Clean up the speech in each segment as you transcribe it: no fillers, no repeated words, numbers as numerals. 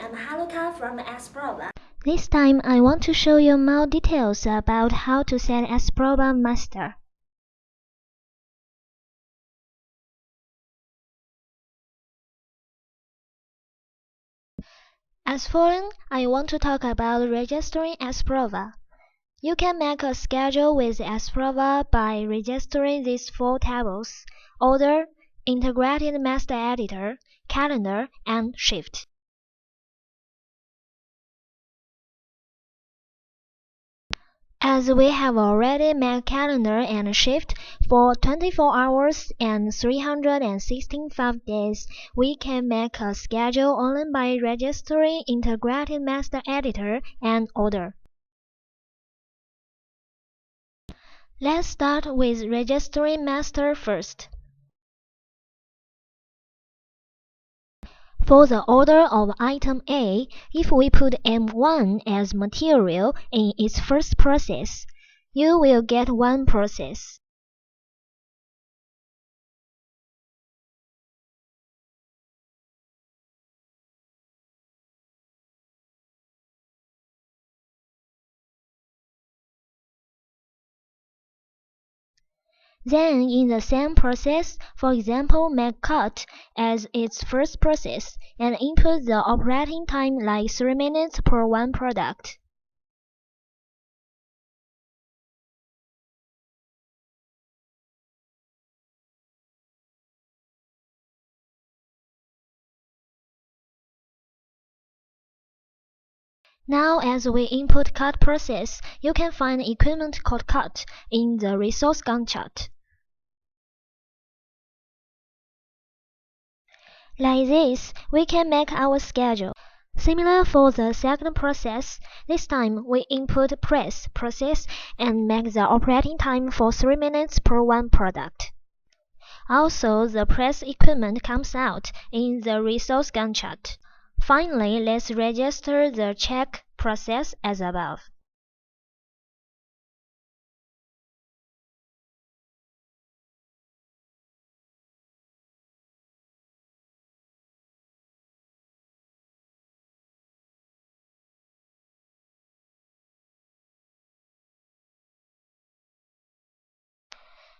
I'm Haruka from Asprova. This time I want to show you more details about how to set Asprova master. As following, I want to talk about registering Asprova. You can make a schedule with Asprova by registering these four tables: Order, Integrated Master Editor, Calendar, and Shift. As we have already made calendar and shift for 24 hours and 365 days, we can make a schedule only by registering Integrated Master Editor and Order. Let's start with registering master first. For the order of item A, if we put M1 as material in its first process, you will get one process. Then in the same process, for example, make cut as its first process and input the operating time like 3 minutes per one product. Now as we input cut process, you can find equipment called cut in the resource Gantt chart. Like this, we can make our schedule. Similar for the second process, this time we input press process and make the operating time for 3 minutes per one product. Also, the press equipment comes out in the resource Gantt chart. Finally, let's register the check process as above.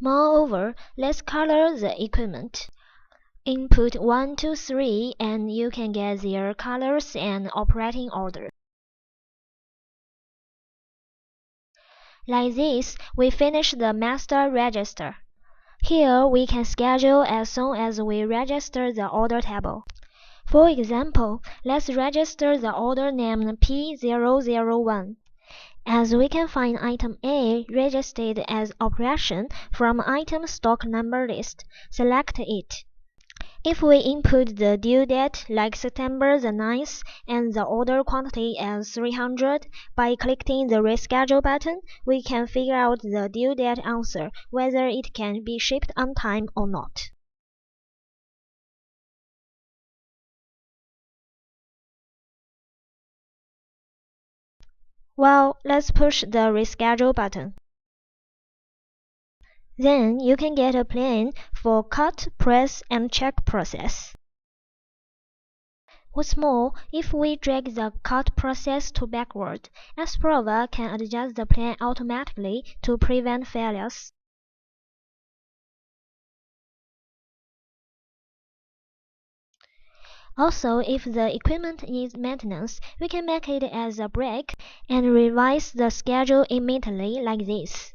Moreover, let's color the equipment. Input 1, 2, 3 and you can get their colors and operating order. Like this, we finish the master register. Here we can schedule as soon as we register the order table. For example, let's register the order named P001. As we can find item A registered as operation from item stock number list, select it. If we input the due date like September the 9th and the order quantity as 300, by clicking the reschedule button, we can figure out the due date answer, whether it can be shipped on time or not. Well, let's push the reschedule button. Then you can get a plan for cut, press, and check process. What's more, if we drag the cut process to backward, Asprova can adjust the plan automatically to prevent failures. Also, if the equipment needs maintenance, we can make it as a break and revise the schedule immediately like this.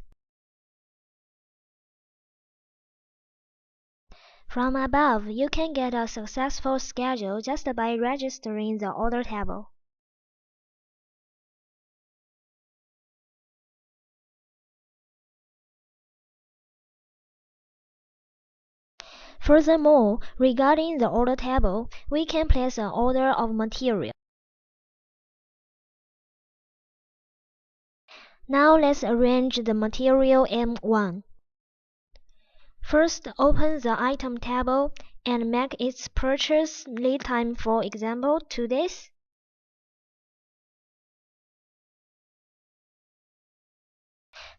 From above, you can get a successful schedule just by registering the order table. Furthermore, regarding the order table, we can place an order of material. Now let's arrange the material M1. First, open the item table and make its purchase lead time, for example, 2 days.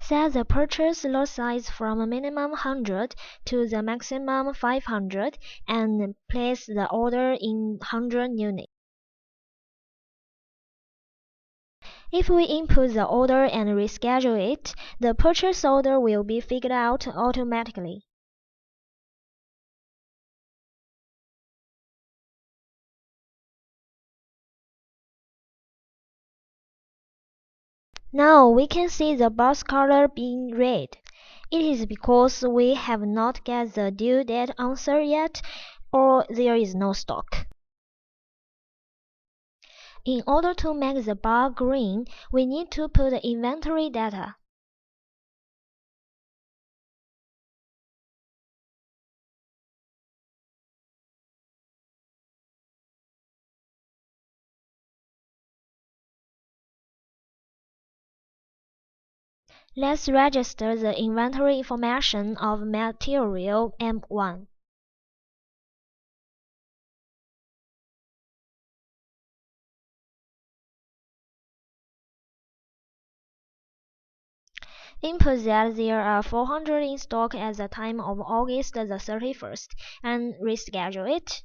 Set the purchase lot size from a minimum 100 to the maximum 500 and place the order in 100 units. If we input the order and reschedule it, the purchase order will be figured out automatically. Now we can see the box color being red. It is because we have not get the due date answer yet, or there is no stock. In order to make the bar green, we need to put the inventory data. Let's register the inventory information of material M1. Input that there are 400 in stock at the time of August the 31st and reschedule it.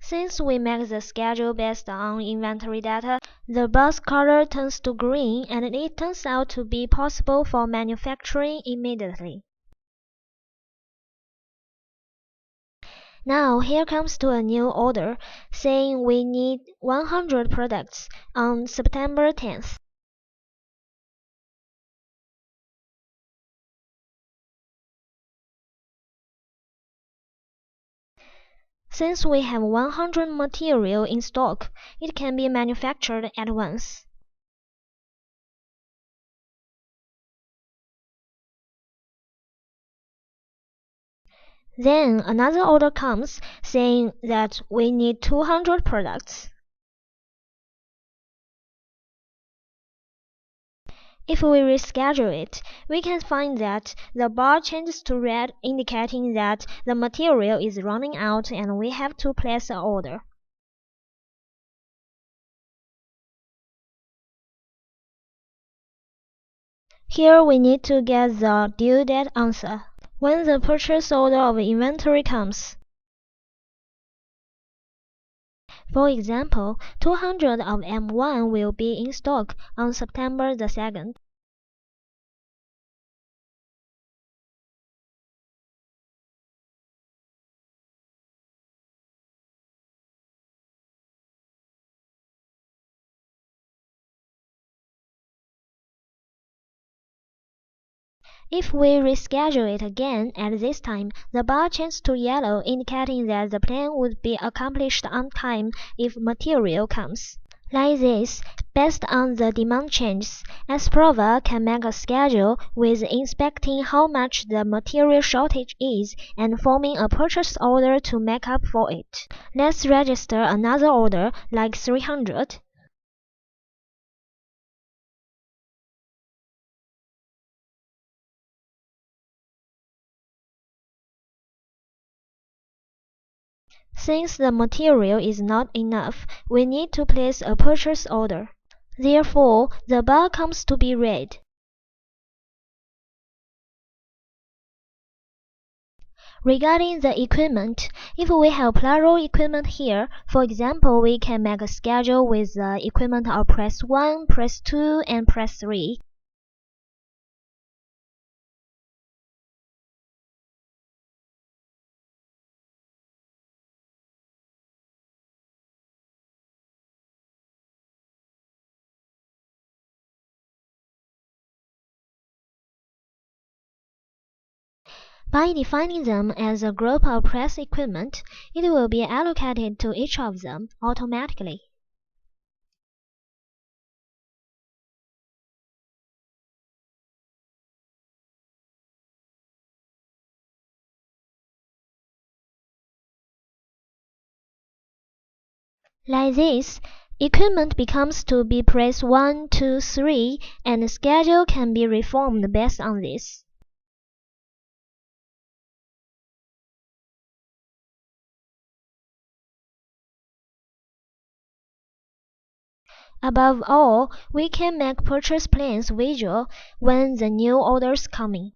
Since we make the schedule based on inventory data, the box color turns to green and it turns out to be possible for manufacturing immediately. Now here comes to a new order saying we need 100 products on September 10th. Since we have 100 material in stock, it can be manufactured at once. Then another order comes saying that we need 200 products. If we reschedule it, we can find that the bar changes to red, indicating that the material is running out and we have to place an order. Here we need to get the due date answer when the purchase order of inventory comes. For example, 200 of M1 will be in stock on September the 2nd. If we reschedule it again at this time, the bar changes to yellow, indicating that the plan would be accomplished on time if material comes. Like this, based on the demand changes, Asprova can make a schedule with inspecting how much the material shortage is and forming a purchase order to make up for it. Let's register another order, like 300. Since the material is not enough, we need to place a purchase order. Therefore, the bar comes to be red. Regarding the equipment, if we have plural equipment here, for example, we can make a schedule with the equipment of press 1, press 2, and press 3. By defining them as a group of press equipment, it will be allocated to each of them automatically. Like this, equipment becomes to be press 1, 2, 3, and the schedule can be reformed based on this. Above all, we can make purchase plans visual when the new orders come in.